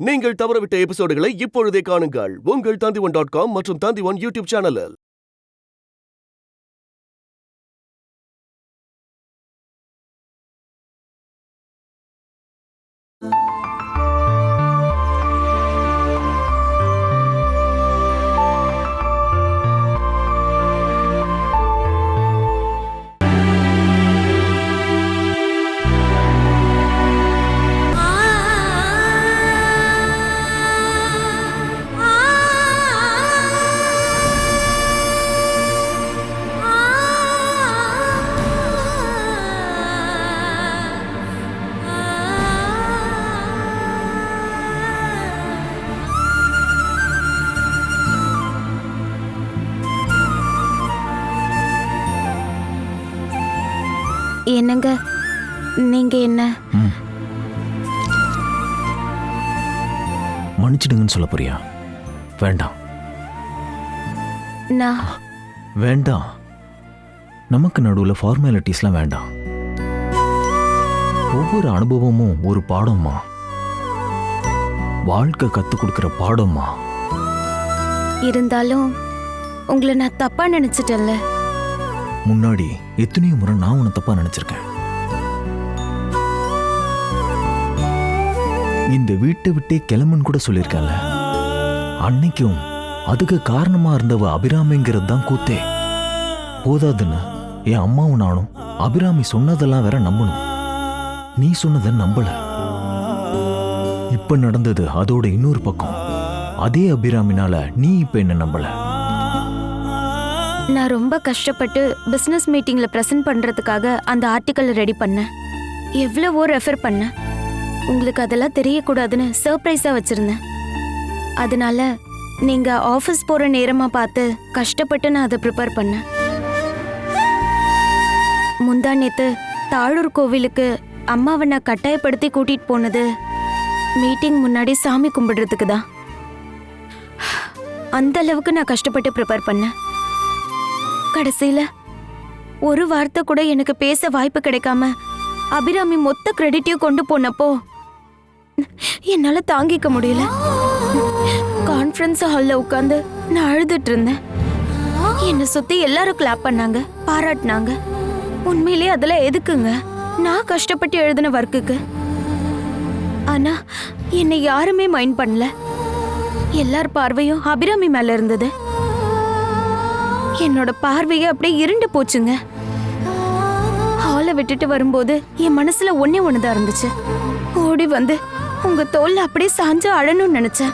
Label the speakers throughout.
Speaker 1: நீங்கள் தவறவிட்ட எபிசோடுகளை இப்பொழுதே காணுங்கள் உங்கள் Tandivan.com மற்றும் Tandivan யூடியூப் சேனலில்.
Speaker 2: என்னங்க நீங்க என்ன
Speaker 3: மன்னிச்சிடுங்கன்னு சொல்ல போறியா? வேண்டாம்
Speaker 2: நான்
Speaker 3: வேண்டாம். நமக்கு நடுவுல ஃபார்மாலிட்டிஸ்லாம் வேண்டாம். ஒவ்வொரு அனுபவமும் ஒரு பாடம்மா, வாழ்க்கை கத்து கொடுக்கிற பாடம்மா.
Speaker 2: இருந்தாலும் உங்களை நான் தப்பா நினைச்சிட்டேன்ல.
Speaker 3: முன்னாடி எத்தனையோ முறை நான் உன்னை தப்பா நினைச்சிருக்கேன். இந்த வீட்டை விட்டே கிளம்புன்னு கூட சொல்லியிருக்கல. அன்னைக்கும் அதுக்கு காரணமா இருந்தவ அபிராமிங்கிறது தான் கூத்தே. போதாதுன்னு என் அம்மாவும் நானும் அபிராமி சொன்னதெல்லாம் வேற நம்பணும். நீ சொன்னதை நம்பல. இப்ப நடந்தது அதோட இன்னொரு பக்கம். அதே அபிராமினால நீ இப்ப என்ன நம்பல.
Speaker 2: நான் ரொம்ப கஷ்டப்பட்டு பிசினஸ் மீட்டிங்ல பிரசன்ட் பண்றதுக்காக அந்த ஆர்டிக்கல் ரெடி பண்ணேன். எவ்வளவோ ரெஃபர் பண்ணேன். உங்களுக்கு அதெல்லாம் தெரியக்கூடாதுன்னு சர்ப்ரைஸா வச்சிருந்தேன். அதனால நீங்க ஆஃபீஸ் போற நேரமா பார்த்து கஷ்டப்பட்டு நான் அதை ப்ரிப்பேர் பண்ணேன். முந்தா நேத்து தாழூர் கோவிலுக்கு அம்மாவை நான் கட்டாயப்படுத்தி கூட்டிட்டு போனது மீட்டிங் முன்னாடி சாமி கும்பிடுறதுக்கு தான். அந்த அளவுக்கு நான் கஷ்டப்பட்டு ப்ரிப்பேர் பண்ணேன். கடைசியில ஒரு வார்த்தை கூட எனக்கு பேச வாய்ப்பு கிடைக்காம அபிராமி மொத்த கிரெடிட்டையும் கொண்டு போனப்போ என்னால தாங்கிக்க முடியல. கான்ஃபரன்ஸ் ஹால்ல உட்கார்ந்து நான் அழுதுட்டு இருந்தேன். என்னை சுத்தி எல்லாரும் கிளாப் பண்ணாங்க, பாராட்டினாங்க. உண்மையிலேயே அதெல்லாம் எதுக்குங்க? நான் கஷ்டப்பட்டு எழுதின ஒர்க்குக்கு. ஆனா என்னை யாருமே மைண்ட் பண்ணல. எல்லார் பார்வையும் அபிராமி மேல இருந்தது. என்னோட பார்வையே அப்படியே இருண்டு போச்சுங்க. ஹாலை விட்டுட்டு வரும்போது என் மனசுல ஒண்ணுதான் இருந்துச்சு. ஓடி வந்து உங்க தோல்ல அப்படியே சாஞ்சு அழணும்னு நினைச்சேன்.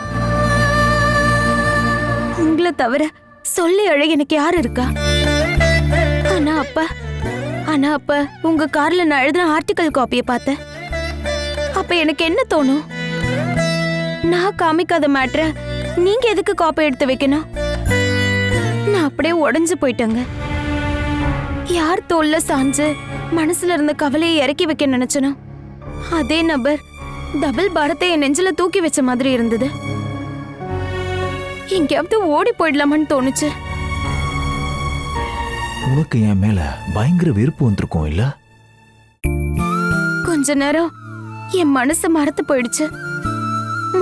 Speaker 2: உங்களை தவிர சொல்லி அழ எனக்கு யாரு இருக்கா? ஆனா அப்ப உங்க கார்ல நான் எழுதின ஆர்டிக்கல் காப்பியை பார்த்தேன். அப்ப எனக்கு என்ன தோணும்? நான் காமிக்காத மேட்ரை நீங்க எதுக்கு காப்பி எடுத்து வைக்கணும்? நான் அப்படியே உடைஞ்சு போயிட்டேங்க. யார் தோல்ல சாஞ்சு மனசுல இருந்த கவலையை இறக்கி வைக்க நினைச்சனோ அதே நபர் டபுள் பாரத்தை என் நெஞ்சில தூக்கி வச்ச மாதிரி இருந்தது. எங்கேயாவது ஓடி போயிடலாமான்னு தோணுச்சு.
Speaker 3: உனக்கு என் மேல பயங்கர வெறுப்பு வந்திருக்கும் இல்ல?
Speaker 2: கொஞ்ச நேரம் என் மனசு மறத்து போயிடுச்சு.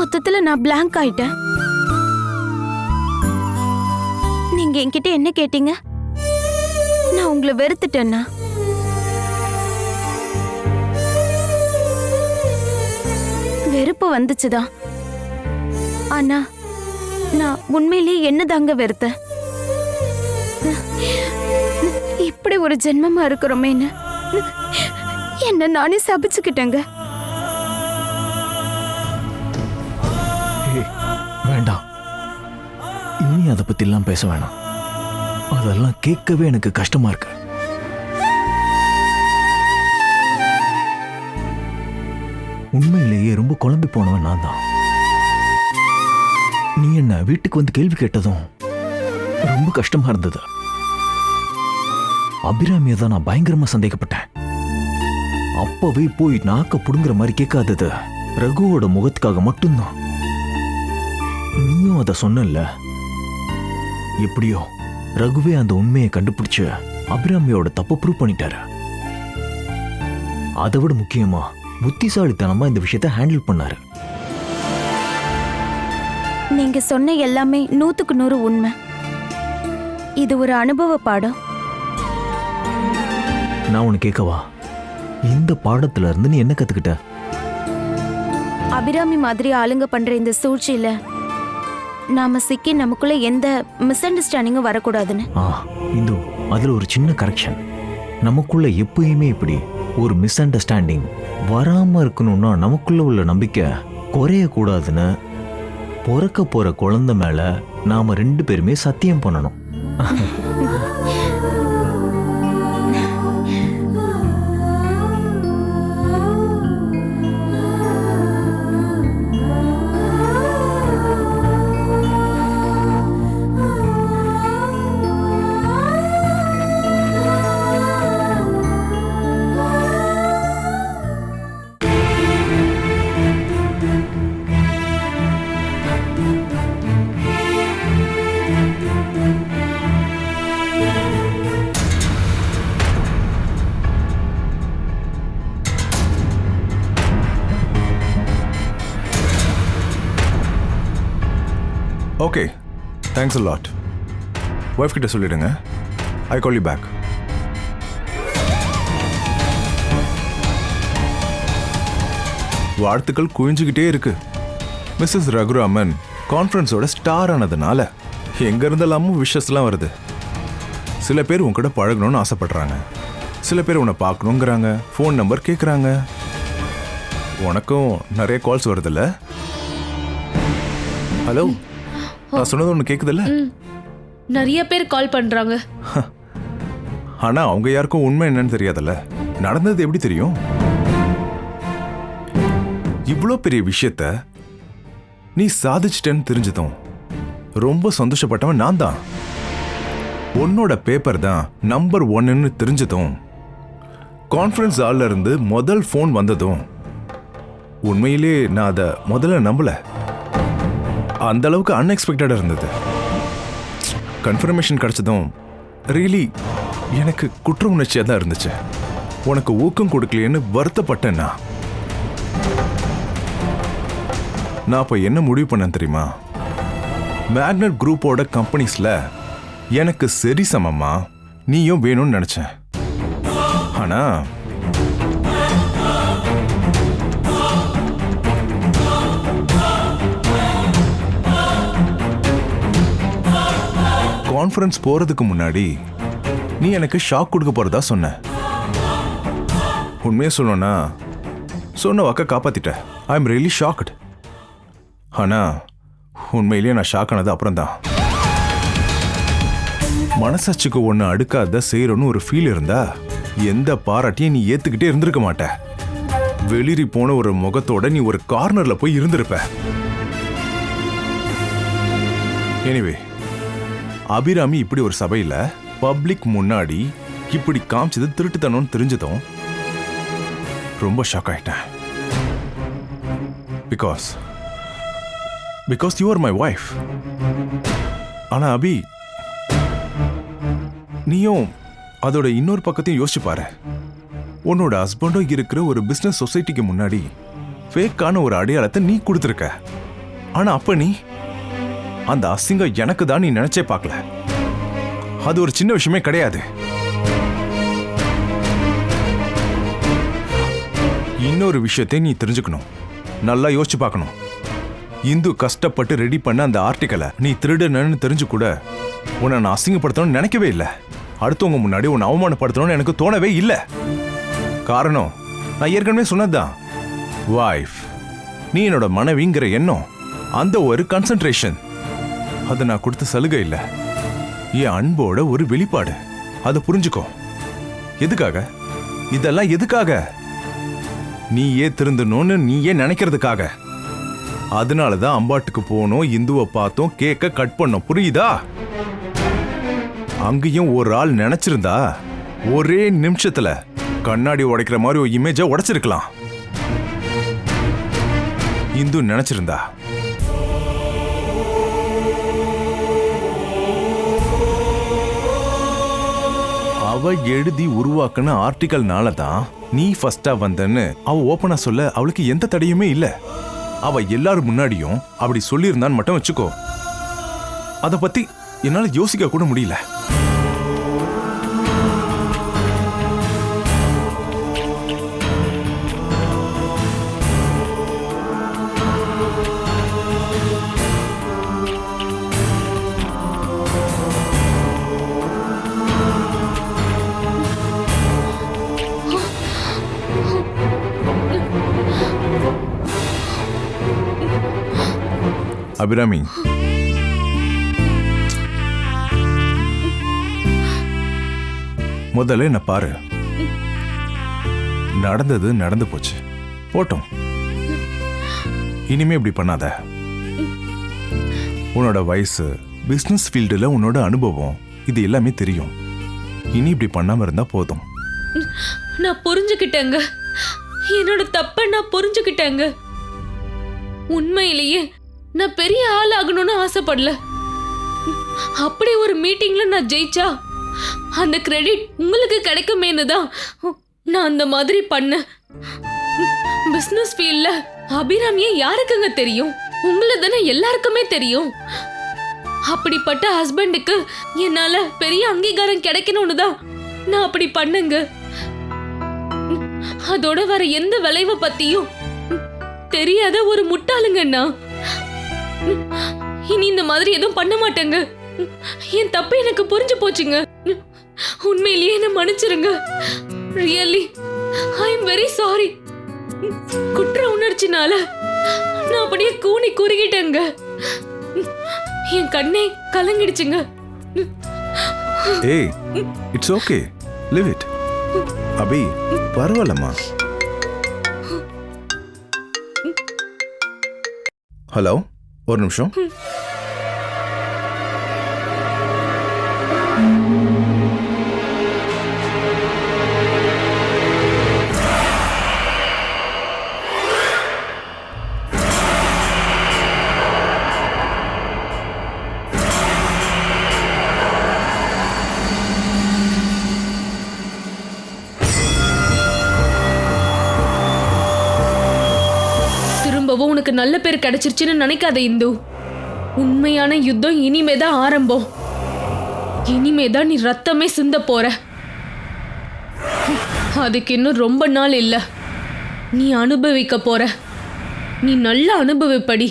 Speaker 2: மொத்தத்துல நான் பிளாங்க் ஆயிட்டேன். நீங்க என்கிட்ட என்ன கேட்டீங்க? நான் உங்களை வெறுத்துட்டேன்னா? வெறுப்பு வந்துச்சுதான். ஆனா நான் உண்மையிலேயே என்னதாங்க வெறுத்தேன். இப்படி ஒரு ஜென்மமா இருக்கிறோமேன்னு என்ன நானே சபிச்சுக்கிட்டேங்க.
Speaker 3: வேண்டாம், இனி அதை பத்தி எல்லாம் பேச வேணாம். அதெல்லாம் கேட்கவே எனக்கு கஷ்டமா இருக்கு. உண்மையிலேயே ரொம்ப குழம்பி போனவன் நான் தான். நீ என்ன வீட்டுக்கு வந்து கேள்வி கேட்டதும் ரொம்ப கஷ்டமா இருந்தது. அபிராமியை தான் நான் பயங்கரமா சந்தேகப்பட்டேன். அப்பவே போய் நாக்க புடுங்குற மாதிரி கேட்காதது ரகுவோட முகத்துக்காக மட்டும்தான். நீயும் அதை சொன்னல. எப்படியோ ரகுவே அந்த உண்மையை கண்டுபிடிச்சு அபிராமியோட தப்பு ப்ரூவ் பண்ணிட்டாரு. அதை விட முக்கியமா புத்திசாலித்தனமா இந்த விஷயத்தை ஹேண்டில் பண்ணாரு.
Speaker 2: நீங்க சொன்ன எல்லாமே 100க்கு 100 உண்மை. இது ஒரு அனுபவ பாடம்.
Speaker 3: நான் உனக்கு கேட்கவா? இந்த பாடத்துல இருந்து நீ என்ன கத்துக்கிட்ட?
Speaker 2: அபிராமி மாதிரி ஆளுங்க பண்ற இந்த சூழ்ச்சியில நாம சிக்கி நமக்குள்ள எந்த மிஸ் அண்டர்ஸ்டாண்டிங்கும் வரக்கூடாதுன்னு.
Speaker 3: இந்து, அதுல ஒரு சின்ன கரெக்ஷன். நமக்குள்ள எப்பயுமே இப்படி ஒரு மிஸ் அண்டர்ஸ்டாண்டிங் வராம இருக்கணும்னா நமக்குள்ள உள்ள நம்பிக்கை குறைய கூடாதுன்னு பிறக்க போற குழந்தை மேல நாம 2 பேருமே சத்தியம் பண்ணணும்.
Speaker 4: Okay, thanks a lot. Wife கிட்ட சொல்லிடுங்க. ஐ கால் யூ பேக். வாழ்த்துக்கள் குவிஞ்சுக்கிட்டே இருக்கு. மிஸ்ஸஸ் ரகுராமன் கான்ஃபரன்ஸோட ஸ்டார் ஆனதுனால எங்க இருந்தெல்லாமும் விஷஸ்லாம் வருது. சில பேர் உன் கூட பழகணும்னு ஆசைப்படுறாங்க, சில பேர் உன்னை பார்க்கணுங்கிறாங்க, ஃபோன் நம்பர் கேட்குறாங்க. உனக்கும் நிறைய கால்ஸ் வருதுல்ல? ஹலோ, நான் சொன்னது ஒன்று கேட்குதுல்ல?
Speaker 5: நிறைய பேர் கால் பண்றாங்க.
Speaker 4: ஆனா அவங்க யாருக்கும் உண்மை என்னன்னு தெரியாதுல்ல. நடந்தது எப்படி தெரியும்? இவ்வளோ பெரிய விஷயத்த நீ சாதிச்சிட்டேன்னு தெரிஞ்சதும் ரொம்ப சந்தோஷப்பட்டவன் நான் தான். உன்னோட பேப்பர் தான் நம்பர் 1ன்னு தெரிஞ்சதும், கான்ஃபரன்ஸ் ஹால்ல இருந்து முதல் ஃபோன் வந்ததும் உண்மையிலே நான் அதை முதல்ல நம்பல. அந்த அளவுக்கு அன்எக்ஸ்பெக்டடா இருந்தது. கன்ஃபர்மேஷன் கிடைச்சதும் ரியலி எனக்கு குற்ற உணர்ச்சியாக தான் இருந்துச்சு. உனக்கு ஊக்கம் கொடுக்கலையேன்னு வருத்தப்பட்டேன்னா. நான் இப்போ என்ன முடிவு பண்ணேன் தெரியுமா? மேக்னட் குரூப்போட கம்பெனிஸ்ல எனக்கு சரி சமமா நீயும் வேணும்னு நினைச்சேன். ஆனா கான்ஃபரன்ஸ் போறதுக்கு முன்னாடி நீ எனக்கு ஷாக் கொடுக்க போறதா சொன்ன. உண்மையை சொல்லணும்னா சொன்ன வாக்க காப்பாத்திட்ட. I am really shocked. ஆனா உண்மையிலேயே நான் ஷாக் ஆனது அப்புறம் தான். மனசாட்சிக்கு ஒன்று அடுக்காத செய்யறோன்னு ஒரு ஃபீல் இருந்தா எந்த பாராட்டியும் நீ ஏத்துக்கிட்டே இருந்திருக்க மாட்ட. வெளிரி போன ஒரு முகத்தோட நீ ஒரு கார்னர்ல போய் இருந்திருப்ப. எனிவே, அபிராமி இப்படி ஒரு சபையில பப்ளிக் முன்னாடி இப்படி காமிச்சது திருட்டுத்தனம்னு தெரிஞ்சதும் ரொம்ப ஷாக் ஆயிட்டேன். Because you are my wife. ஆனா அபி, நீயும் அதோட இன்னொரு பக்கத்தையும் யோசிச்சு பாரு. உன்னோட ஹஸ்பண்டும் இருக்கிற ஒரு பிசினஸ் சொசைட்டிக்கு முன்னாடி ஃபேக்கான ஒரு அடையாளத்தை நீ கொடுத்துருக்க. ஆனா அப்ப நீ அந்த அசிங்கம் எனக்கு தான் நீ நினைச்சே பார்க்கல. அது ஒரு சின்ன விஷயமே கிடையாது. இன்னொரு விஷயத்தை நீ தெரிஞ்சுக்கணும், நல்லா யோசிச்சு பார்க்கணும். இந்து கஷ்டப்பட்டு ரெடி பண்ண அந்த ஆர்டிக்கலை நீ திருடுனன்னு தெரிஞ்சு கூட உன்னை நான் அசிங்கப்படுத்தணும்னு நினைக்கவே இல்லை. அடுத்தவங்க முன்னாடி உன்னை அவமானப்படுத்தணும்னு எனக்கு தோணவே இல்லை. காரணம் நான் ஏற்கனவே சொன்னதுதான். வைஃப், நீ என்னோட மனைவிங்கிற எண்ணம், அந்த ஒரு கன்சன்ட்ரேஷன், அது நான் கொடுத்த சலுகை இல்லை, என் அன்போட ஒரு வெளிப்பாடு. அதை புரிஞ்சுக்கோ. எதுக்காக இதெல்லாம்? எதுக்காக? நீயே திருந்தணும்னு நீயே நினைக்கிறதுக்காக. அதனாலதான் அம்பாட்டுக்கு போனோம், இந்துவை பார்த்தோம், கேக்க கட் பண்ணோம். புரியுதா? அங்கேயும் ஒரு ஆள் நினைச்சிருந்தா ஒரே நிமிஷத்துல கண்ணாடி உடைக்கிற மாதிரி ஒரு இமேஜை உடைச்சிருக்கலாம். இந்து நினைச்சிருந்தா. அவ எழுதி உருவாக்குன ஆர்டிக்கல்னால தான் நீ ஃபர்ஸ்டா வந்தன்னு அவ ஓப்பனா சொல்ல அவளுக்கு எந்த தடையுமே இல்ல. அவ எல்லாரும் முன்னாடியும் அப்படி சொல்லியிருந்தான்னு மட்டும் வச்சுக்கோ, அத பத்தி என்னால யோசிக்க கூட முடியல. அபிராமி, முதல்ல என்ன பாரு. நடந்தது நடந்து போச்சு, போட்டோம். இனிமே இப்படி பண்ணாத. உன்னோட வயசு, பிசினஸ் ஃபீல்டுல உன்னோட அனுபவம், இது எல்லாமே தெரியும். இனி இப்படி பண்ணாம இருந்தா போதும்.
Speaker 5: நான் புரிஞ்சுக்கிட்டேங்க. என்னோட தப்ப நான் புரிஞ்சுக்கிட்டேங்க. உண்மையிலேயே நான் பெரிய ஆள் ஆகணும்னு ஆசைப்படல. அப்படி ஒரு மீட்டிங்ல நான் ஜெயிச்சா அந்த கிரெடிட் உங்களுக்கு கிடைக்குமேனு தான் நான் அந்த மாதிரி பண்ணேன். பிசினஸ் ஃபீல்ட்ல அபிராமியை யாருக்குங்க தெரியும்? உங்களை தானே எல்லாருக்குமே தெரியும். அப்படிப்பட்ட ஹஸ்பண்டுக்கு என்னால பெரிய அங்கீகாரம் கிடைக்கணும்னு தான் நான் அப்படி பண்ணுங்க. அதோட வர எந்த விளைவை பத்தியும் தெரியாத ஒரு முட்டாளுங்கண்ணா. இனி இந்த மாதிரி எதுவும் பண்ண மாட்டேங்க. என் தப்பு எனக்கு புரிஞ்சு போச்சுங்க. உண்மையிலேயே என்ன மன்னிச்சிருங்க. Really I am very sorry. குற்ற உணர்ச்சினால நான் அப்படியே கூனி குறுகிட்டேங்க. என் கண்ணே கலங்கிடுச்சுங்க.
Speaker 4: ஏய், இட்ஸ் ஓகே, லிவ் இட். அபி, பரவாயில்லம்மா. ஹலோ, ஒரு நிமிஷம்.
Speaker 5: திரும்பவும் உனக்கு நல்ல பேர் கிடைச்சிருச்சுன்னு நினைக்காத இந்து. உண்மையான யுத்தம் இனிமேதான் ஆரம்பம். இனிமேதான் நீ ரத்தமே சிந்த போற. அதுக்கு இன்னும் ரொம்ப நாள் இல்ல. நீ அனுபவிக்க போற. நீ நல்லா அனுபவிப்படி.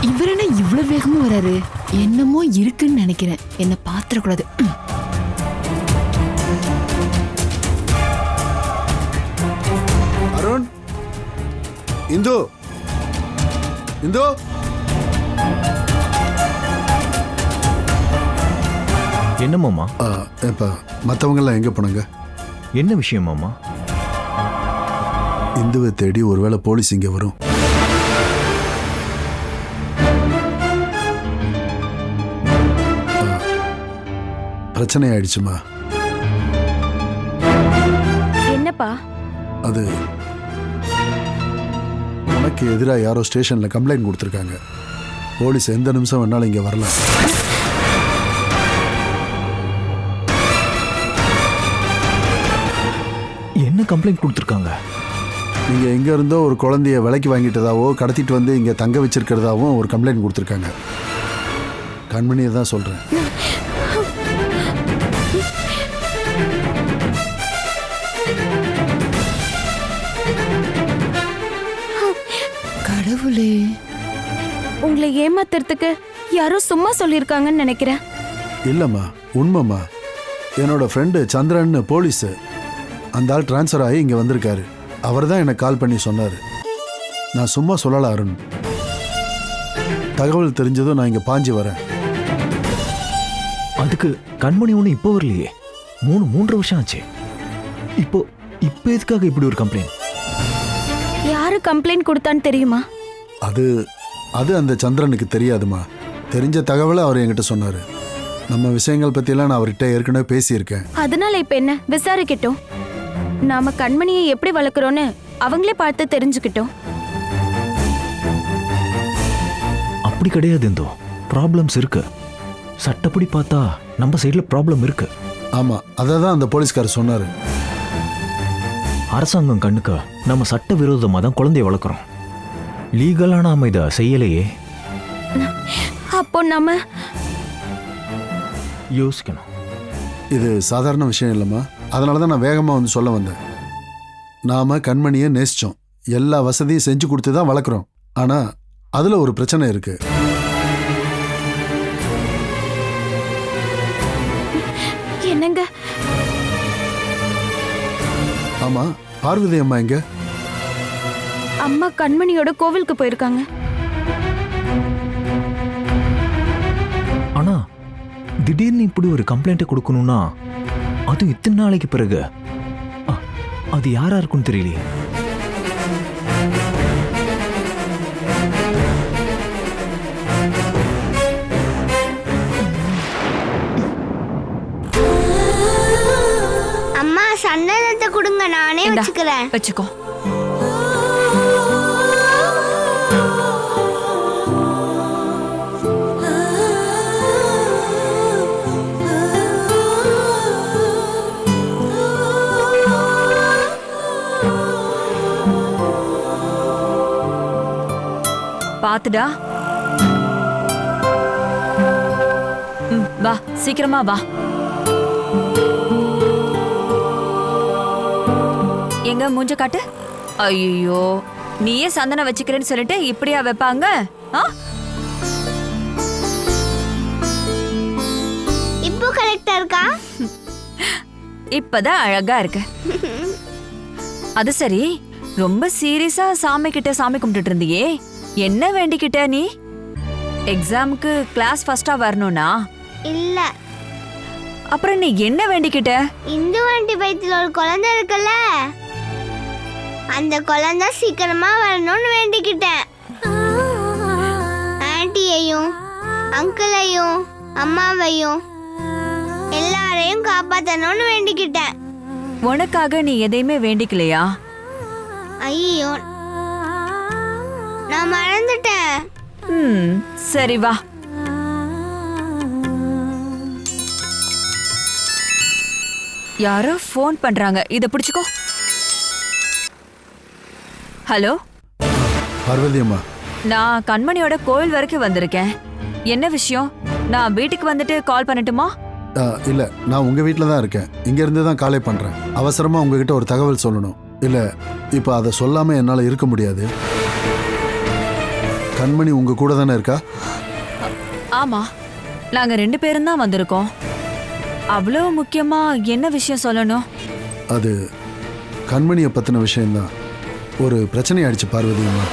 Speaker 6: இவர் என்ன இவ்வளவு வேகமா வராரு? என்னமோ இருக்குன்னு நினைக்கிறேன். என்ன பாத்திரக்கூடாது.
Speaker 7: அருண், இந்து, இந்து,
Speaker 3: என்ன மாமா?
Speaker 7: இப்ப மற்றவங்கெல்லாம் எங்க போனாங்க?
Speaker 3: என்ன விஷயம் மாமா?
Speaker 7: இந்துவை தேடி ஒருவேளை போலீஸ் இங்க வரும். பிரச்சனை ஆயிடுச்சுமா.
Speaker 2: என்னப்பா?
Speaker 7: அது உனக்கு எதிராக யாரோ ஸ்டேஷன்ல கம்ப்ளைண்ட் கொடுத்துருக்காங்க. போலீஸ் எந்த நிமிஷம் வேணாலும் இங்க வரலாம்.
Speaker 3: என்ன கம்ப்ளைண்ட் கொடுத்துருக்காங்க?
Speaker 7: நீங்க எங்க இருந்தோ ஒரு குழந்தைய விலைக்கு வாங்கிட்டதாவோ கடத்திட்டு வந்து இங்க தங்க வச்சிருக்கிறதாவும் ஒரு கம்ப்ளைண்ட் கொடுத்துருக்காங்க. கண்மணியை தான் சொல்றேன்.
Speaker 6: கடவுளே,
Speaker 2: உங்களை ஏமாத்துறதுக்கு யாரோ சும்மா சொல்லியிருக்காங்கன்னு நினைக்கிறேன்.
Speaker 7: இல்லம்மா, உண்மைம்மா. என்னோட ஃப்ரெண்டு சந்திரன் போலீஸ். அந்த ஆள் டிரான்ஸ்ஃபர் ஆகி இங்கே வந்திருக்காரு. அவர் தான் எனக்கு கால் பண்ணி சொன்னார். நான் சும்மா சொல்லல அருண். தகவல் தெரிஞ்சதும் நான் இங்கே பாஞ்சி வரேன்.
Speaker 3: அதுக்கு கண்மணி ஒன்று இப்போ வரலையே. 3 வருஷம் ஆச்சு. இப்போ எதுக்காக இப்படி ஒரு கம்ப்ளைண்ட்?
Speaker 2: யாரு கம்ப்ளைண்ட் கொடுத்தான்னு தெரியுமா?
Speaker 7: அது அந்த சந்திரனுக்கு தெரியாதுமா. தெரிஞ்ச தகவலை அவர் என்கிட்ட சொன்னார். நம்ம விஷயங்கள் பற்றியெல்லாம் நான் அவர்கிட்ட ஏற்கனவே பேசியிருக்கேன்.
Speaker 2: அதனால இப்ப என்ன, விசாரிக்கட்டும். நாம கண்மணியை எப்படி வளர்க்குறோன்னு அவங்களே பார்த்து தெரிஞ்சுக்கிட்டோம்.
Speaker 3: அப்படி கிடையாது இந்தோ, ப்ராப்ளம்ஸ் இருக்கு. சட்டப்படி பார்த்தா நம்ம சைடுல ப்ராப்ளம் இருக்கு.
Speaker 7: ஆமாம், அதை தான் அந்த போலீஸ்காரர் சொன்னார்.
Speaker 3: அரசாங்கம் கண்ணுக்கு நம்ம சட்ட விரோதமாக தான் குழந்தைய வளர்க்குறோம். லீகலா நாம இதை செய்யலையே.
Speaker 2: அப்போ நாம
Speaker 3: யோசிக்கணும்.
Speaker 7: இது சாதாரண விஷயம் இல்லைம்மா. அதனால தான் நான் வேகமாக வந்து சொல்ல வந்தேன். நாம் கண்மணியை நேசித்தோம், எல்லா வசதியும் செஞ்சு கொடுத்து தான் வளர்க்குறோம். ஆனால் அதில் ஒரு பிரச்சனை இருக்கு.
Speaker 2: என்னங்க?
Speaker 7: ஆமாம், பார்வதி அம்மா எங்க?
Speaker 2: அம்மா கண்மணியோட கோவிலுக்கு போயிருக்காங்க.
Speaker 3: ஆனா திடீர்னு இப்படி ஒரு கம்ப்ளைண்ட்டை கொடுக்கணும்னா அது இத்தனை நாளைக்கு பிறகு அது யாரா இருக்குன்னு தெரியலையே.
Speaker 8: அம்மா சந்தனத்தை கொடுங்க, நானே வச்சுக்கிறேன்.
Speaker 6: வச்சுக்கோ. பாத்துடா. வா, சீக்கிரமா வா. எங்க மூஞ்ச காட்டு. ஐயோ, நீயே சந்தனம் வச்சுக்கிறேன்னு சொல்லிட்டு இப்படியா வைப்பாங்க?
Speaker 8: இப்போ கரெக்டா இருக்கா?
Speaker 6: இப்பதான் அழகா இருக்கு. அது சரி, ரொம்ப சீரியஸா சாமி கிட்ட சாமி கும்பிட்டுட்டு இருந்தியே, என்ன வேண்டிக்கிட்ட நீ? எக்ஸாமுக்கு கிளாஸ் ஃபர்ஸ்டா வரணும்னா?
Speaker 8: இல்ல.
Speaker 6: அப்புறம் நீ என்ன வேண்டிக்கிட்ட?
Speaker 8: இந்து ஆண்டி வயித்துல ஒரு குழந்தை இருக்குல்ல, அந்த குழந்தை சீக்கிரமா வரணும்னு வேண்டிக்கிட்டேன். ஆண்டியையும் அங்கிளையும் அம்மாவையும் எல்லாரையும் காப்பாத்தணும்னு வேண்டிக்கிட்டேன்.
Speaker 6: உனக்காக நீ எதையுமே வேண்டிக்கலையா?
Speaker 8: ஐயோ, நான் மறந்துட்டேன்.
Speaker 6: சரி வா. யாரோ ஃபோன் பண்றாங்க, இத பிடிச்சுக்கோ. ஹலோ
Speaker 7: பார்வதி அம்மா,
Speaker 6: நான் கண்மணியோட கோவில் வரைக்கும் வந்திருக்கேன். என்ன விஷயம்? நான் வீட்டுக்கு வந்துட்டு கால் பண்ணட்டுமா?
Speaker 7: இல்லை, நான் உங்கள் வீட்டில் தான் இருக்கேன். இங்கேருந்து தான் காலை பண்ணுறேன். அவசரமாக உங்ககிட்ட ஒரு தகவல் சொல்லணும். இல்லை, இப்போ அதை சொல்லாமல் என்னால் இருக்க முடியாது. கண்மணி உங்கள் கூட தானே இருக்கா?
Speaker 6: ஆமா, நாங்க 2 பேரும் தான் வந்திருக்கோம். அவ்வளோ முக்கியமா என்ன விஷயம் சொல்லணும்?
Speaker 7: அது கண்மணியை பற்றின விஷயம்தான். ஒரு பிரச்சனை ஆயிடுச்சு பார்வதி அம்மா.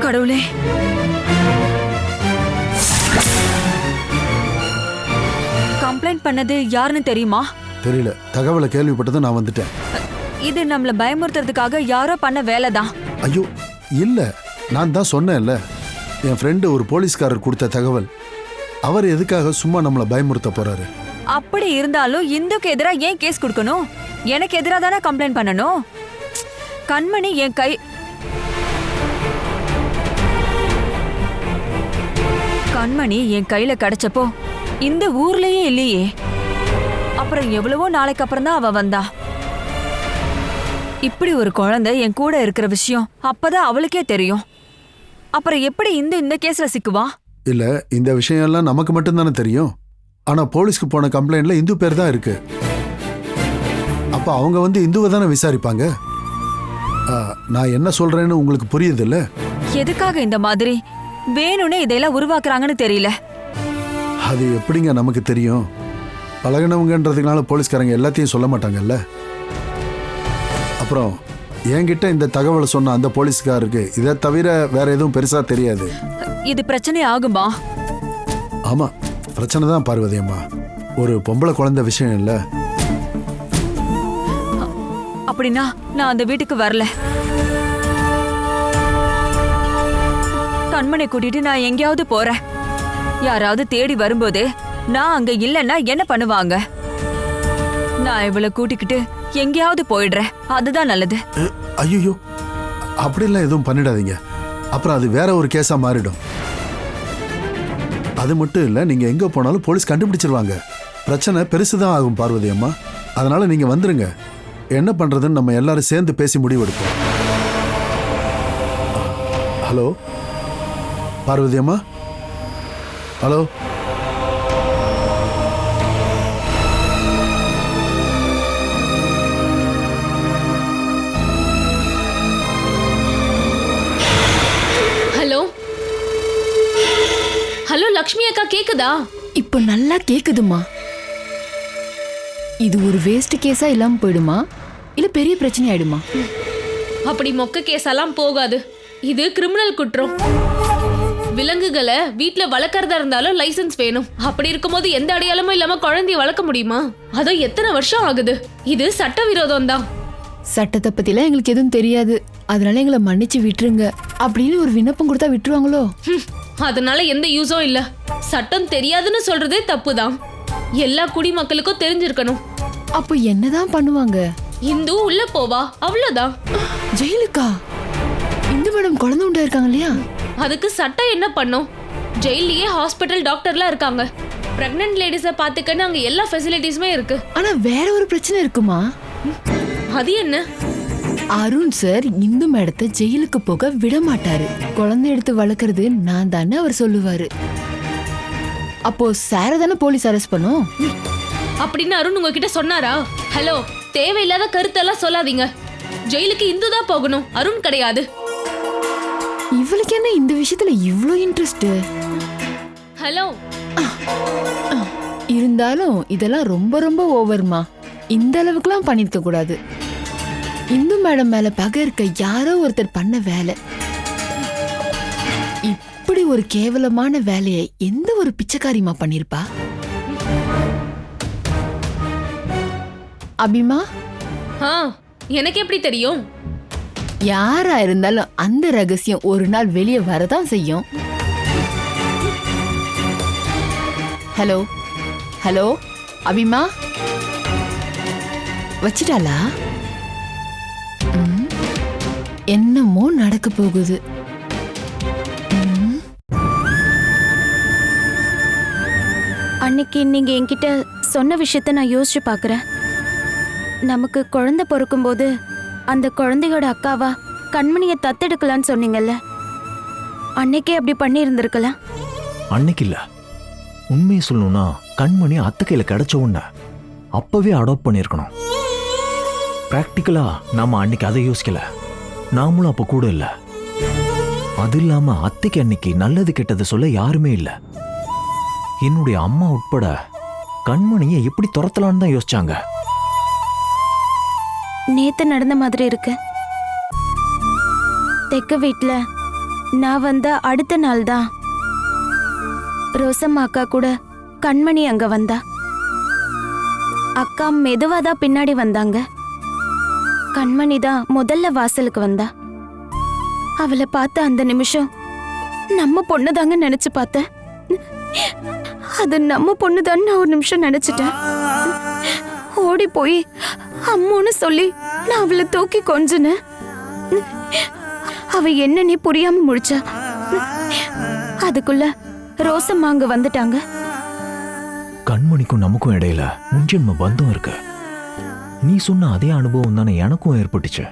Speaker 6: கடவுளே, கம்ப்ளைண்ட் பண்ணது யாருன்னு தெரியுமா?
Speaker 7: தெரியல, தகவலை கேள்விப்பட்டதும் நான் வந்துட்டேன்.
Speaker 6: இது நம்மள பயமுறுத்துறதுக்காக யாரோ பண்ண வேலைதான்.
Speaker 7: ஐயோ இல்லை, நான் தான் சொன்னேன்ல, என் ஃப்ரெண்டு ஒரு போலீஸ்காரர் கொடுத்த தகவல். அவர் எதுக்காக சும்மா நம்மளை பயமுறுத்த போறாரு?
Speaker 6: அப்படி இருந்தாலும் இந்துக்கு எதிராக ஏன் கேஸ் கொடுக்கணும்? எனக்கு எதிராக தானே கம்ப்ளைண்ட் பண்ணணும். கண்மணி என் கண்மணி என் கையில கிடைச்சப்போ இந்த ஊர்லயே இல்லையே. அப்புறம் எவ்வளவோ நாளைக்கு அப்புறம் தான் அவ வந்தா. இப்படி ஒரு குழந்தை என் கூட இருக்கிற விஷயம் அப்பதான் அவளுக்கே தெரியும். அப்புறம் எப்படி இந்த கேஸ்ல சிக்குவா?
Speaker 7: இல்ல, இந்த விஷயம் எல்லாம் நமக்கு மட்டும்தானே தெரியும். ஆனா போலீஸ்க்கு போன கம்ப்ளைண்ட்ல இந்து பேர் தான் இருக்கு. அப்ப அவங்க வந்து இந்துவை தானே விசாரிப்பாங்க. நான் என்ன சொல்றேன்னு உங்களுக்கு புரியுது இல்ல?
Speaker 6: எதுக்காக இந்த மாதிரி வேணும்னே இதெல்லாம் உருவாக்குறாங்கன்னு தெரியல.
Speaker 7: அது எப்படிங்க நமக்கு தெரியும்? பழகினவங்கன்றதுனால போலீஸ்காரங்க எல்லாத்தையும் சொல்ல மாட்டாங்கல்ல. அப்ப அப்புறம் என்கிட்ட இந்த தகவலை சொன்ன அந்த போலீஸ்காரருக்கு இதை தவிர வேற எதுவும் பெருசா தெரியாது.
Speaker 6: இது பிரச்சனை ஆகுமா?
Speaker 7: ஆமா, பிரச்சனை தான் பார்வதி அம்மா. ஒரு பொம்பளை குழந்தை விஷயம் இல்ல.
Speaker 6: அப்படின்னா நான் அந்த வீட்டுக்கு வரல. கண்மனை கூட்டிட்டு நான் எங்கேயாவது போறேன். யாராவது தேடி வரும்போது நான் அங்க இல்லைன்னா என்ன பண்ணுவாங்க? நான் இவளை கூட்டிக்கிட்டு எங்கேயாவது போயிடுறேன். அதுதான் நல்லது.
Speaker 7: ஐயோ, அப்படிலாம் எதுவும் பண்ணிடாதீங்க. அப்புறம் அது வேற ஒரு கேஸா மாறிடும். அது மட்டும் இல்ல, நீங்க எங்க போனாலும் போலீஸ் கண்டுபிடிச்சிருவாங்க. பிரச்சனை பெருசுதான் ஆகும் பார்வதி அம்மா. அதனால நீங்க வந்துருங்க. என்ன பண்றதுன்னு நம்ம எல்லாரும் சேர்ந்து பேசி முடிவெடுப்போம். ஹலோ பார்வதி அம்மா, ஹலோ.
Speaker 5: ஹலோ ஹலோ லக்ஷ்மி அக்கா, கேக்குதா?
Speaker 9: இப்போ நல்லா கேக்குதுமா. இது ஒரு வேஸ்ட் கேஸா இல்லாம போயிடுமா, இல்ல பெரிய பிரச்சனை ஆயிடுமா?
Speaker 5: அப்படி மொக்க கேஸெல்லாம் போகாது. இது கிரிமினல் குற்றம். விலங்குகளை வீட்ல வளர்க்கறதா இருந்தாலும் லைசென்ஸ் வேணும். அப்படி இருக்கும்போது எந்த அடையாளமும் இல்லாம குழந்தைய வளர்க்க முடியுமா? அதுவும் எத்தனை வருஷம் ஆகுது? இது சட்டவிரோதம் தான்.
Speaker 9: சட்டத்தை பத்திலாம் எங்களுக்கு எதுவும் தெரியாது, அதனால எங்களை மன்னிச்சு விட்டுருங்க அப்படின்னு ஒரு விண்ணப்பம் கொடுத்தா விட்டுருவாங்களோ?
Speaker 5: அதனால எந்த யூஸும் இல்ல. சட்டம் தெரியாதுன்னு சொல்றதே தப்புதான். எல்லா குடிமக்களுக்கும் தெரிஞ்சிருக்கணும்.
Speaker 9: அப்போ என்னதான் பண்ணுவாங்க?
Speaker 5: இந்து உள்ள போவா, அவ்வளவுதான்.
Speaker 9: ஜெயிலுக்கா? இந்து மேடம் குழந்தை உண்டா இருக்காங்க இல்லையா?
Speaker 5: அதுக்கு சட்டம் என்ன பண்ணும்? ஜெயிலேயே ஹாஸ்பிட்டல் டாக்டர்லாம் இருக்காங்க. பிரெக்னன்ட் லேடிஸை பார்த்துக்கன்னு அங்க எல்லா ஃபெசிலிட்டிஸுமே இருக்கு.
Speaker 9: ஆனா வேற ஒரு பிரச்சனை இருக்குமா?
Speaker 5: அது என்ன?
Speaker 9: அருண் சார் இந்து மேடத்தை ஜெயிலுக்கு போக விட மாட்டாரு. குழந்தை எடுத்து வளர்க்கறது நான் தானே அவர் சொல்லுவாரு. அப்போ சார தானே போலீஸ் அரெஸ்ட் பண்ணும்.
Speaker 5: அப்படின்னு அருண் உங்ககிட்ட சொன்னாரா? ஹலோ, தேவையில்லாத கருத்தெல்லாம் சொல்லாதீங்க. ஜெயிலுக்கு இந்து தான் போகணும், அருண் கிடையாது.
Speaker 9: இவளுக்கு என்ன இந்த விஷயத்துல இவ்ளோ இன்ட்ரெஸ்ட்?
Speaker 5: ஹலோ,
Speaker 9: இருந்தாலும் இதெல்லாம் ரொம்ப ரொம்ப ஓவர்மா. இந்த அளவுக்குலாம் பண்ணிருக்க கூடாது. இந்து மேடம் மேல பகை இருக்க யாரோ ஒருத்தர் பண்ண வேலை. இப்படி ஒரு கேவலமான வேலையை எந்த ஒரு பிச்சைக்காரிமா பண்ணிருப்பா? அபிமா,
Speaker 5: எனக்கு எப்படி தெரியும்?
Speaker 9: யாரா இருந்தாலும் அந்த ரகசியம் ஒரு நாள் வெளியே வரதான் செய்யும். ஹலோ ஹலோ அபிமா, வச்சிட்டாளா? என்னமோ நடக்க போகுது.
Speaker 2: அன்னைக்கு நீங்க என்கிட்ட சொன்ன விஷயத்த நான் யோசிச்சு பார்க்கறேன். நமக்கு குழந்தை பிறக்கும்போது அந்த குழந்தையோட அக்காவா கண்மணியை தத்தெடுக்கலான்னு சொன்னீங்கல்ல, அன்னைக்கே அப்படி பண்ணி இருந்திருக்கலாம்.
Speaker 3: அன்னைக்கு இல்ல, உண்மையை சொல்லணும்னா கண்மணி அத்தை கையில கிடைச்ச உடனே அப்பவே அடாப்ட் பண்ணியிருக்கணும். பிராக்டிக்கலா நாம அன்னைக்கு அதை யோசிக்கல. நாமளும் அப்ப கூட இல்ல. அது இல்லாம அத்தைக்கு அன்னைக்கு நல்லது கெட்டது சொல்ல யாருமே இல்ல. என்னுடைய அம்மா உட்பட கண்மணியை எப்படி துரத்தலான்னு தான் யோசிச்சாங்க.
Speaker 2: நேத்து நடந்த மாதிரி இருக்கு. தெக்க வீட்ல நான் வந்த அடுத்த நாள் தான் ரோசம்மா அக்கா கூட கண்மணி அங்க வந்தா. அக்கா மெதுவாதான் பின்னாடி வந்தாங்க. கண்மணி தான் முதல்ல வாசலுக்கு வந்தா. அவளை பார்த்த அந்த நிமிஷம் நம்ம பொண்ணுதாங்க நினைச்சு பார்த்தேன். அது நம்ம பொண்ணுதான் நான் ஒரு நிமிஷம் நினைச்சிட்டேன். ஓடி போய் அம்முன்னு சொல்லி நான் அவளை தூக்கி கொஞ்சினேன். அவ என்னன்னே புரியாம முடிச்சா. அதுக்குள்ள ரோசம்மா அங்க வந்துட்டாங்க.
Speaker 3: கண்மணிக்கும் நமக்கும் இடையில முன்ஜென்ம பந்தம் இருக்கு. நீ சொன்ன அதே அனுபவம் தானே எனக்கும் ஏற்பட்டுச்சு.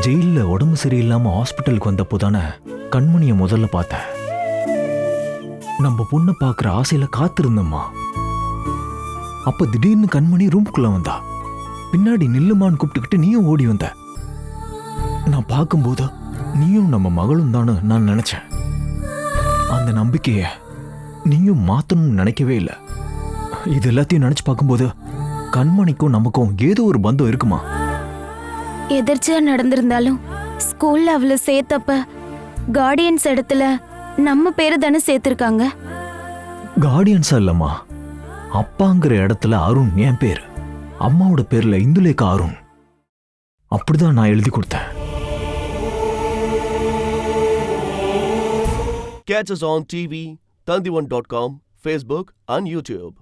Speaker 3: ஜெயில உடம்பு சரியில்லாம ஹாஸ்பிட்டலுக்கு வந்தப்போ தானே கண்மணிய முதல்ல பார்த்தேன். நம்ம பொண்ணை பார்க்குற ஆசையில காத்திருந்தம்மா. அப்ப திடீர்னு கண்மணி ரூம்குள்ள வந்தா. பின்னாடி நில்லுமான்னு கூப்பிட்டுக்கிட்டு நீயும் ஓடி வந்த. நான் பார்க்கும்போது நீயும் நம்ம மகளும் தானு நான் நினைச்சேன். அந்த நம்பிக்கைய நீயும் மாத்தணும்னு நினைக்கவே இல்லை. இது எல்லாத்தையும் நினைச்சு பார்க்கும்போது கண்மணிக்கும் நமக்கும் ஏதோ ஒரு பந்தம் இருக்குமா?
Speaker 2: எதிர்ச்சியா நடந்திருந்தாலும் ஸ்கூல்ல அவளை சேர்த்தப்ப கார்டியன்ஸ் இடத்துல நம்ம பேரை தானே சேர்த்திருக்காங்க.
Speaker 3: கார்டியன்ஸா இல்லம்மா, அப்பாங்கிற இடத்துல அருண் என் பேரு, அம்மாவோட பேர்ல இந்துலேகா அருண். அப்படிதான் நான் எழுதி கொடுத்தேன்.
Speaker 1: Catch us on TV, Tandivan.com, Facebook and YouTube.